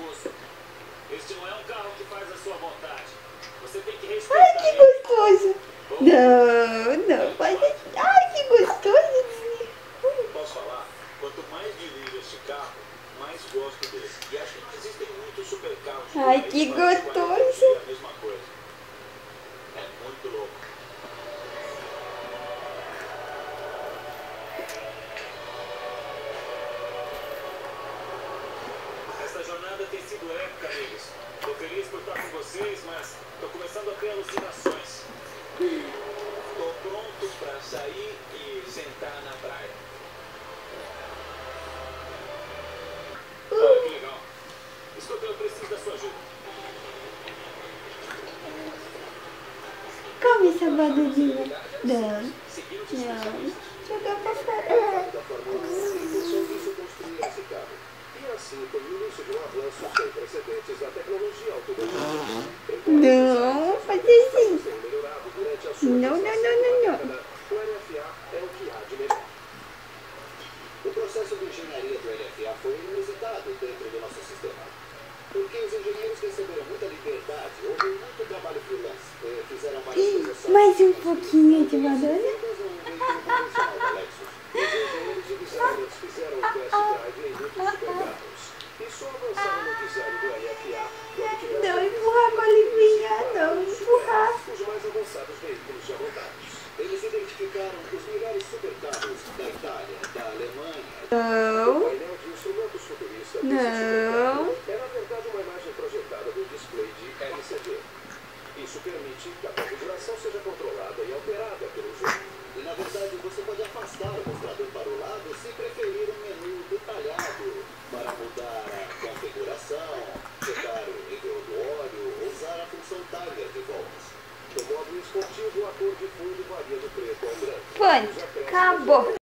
perigoso. Este não é um carro que faz a sua vontade. Você tem que respeitar. Ai, que gostoso. Não, faz assim. Ai, que gostoso. Posso falar? Quanto mais dirijo este carro, mais gosto dele. E acho que não existem muitos supercarros. Ai, que gostoso. É a mesma coisa. É muito louco. Essa jornada tem sido épica, amigos. Tô feliz por estar com vocês, mas tô começando a ter alucinações. Tô pronto pra sair e sentar na praia. Olha que legal. Escuta, eu preciso da sua ajuda. Come essa badudinha. Não. Jogar pra fora. E assim, foi o início de um avanço sem precedentes na tecnologia automotiva. Não, faz assim. Sem melhorado durante a sua Não. o LFA é o que há de melhor. O processo de engenharia do LFA foi inusitado dentro do nosso sistema. Porque os engenheiros receberam muita liberdade, houve muito trabalho freelance, fizeram várias coisas. Mais um pouquinho de madonna. Os engenheiros de design fizeram o test drive em muitos supercarros. E só avançaram no design do LFA quando tiveram Não empurrar com a livinha, não empurrar. os mais avançados veículos já montados. Eles identificaram os melhores supercarros da Itália, da Alemanha. Não. O painel de instrumentos futurista desse Não. supercarro é, na verdade, uma imagem projetada do display de LCD. Isso permite que a configuração seja controlada e alterada pelo usuário. E, na verdade, você pode afastar o mostrador para o lado se preferir um menu detalhado para mudar a configuração, checar o nível do óleo ou usar a função timer de voltas. No modo esportivo, a cor de fundo varia do preto ao branco. Pronto, acabou.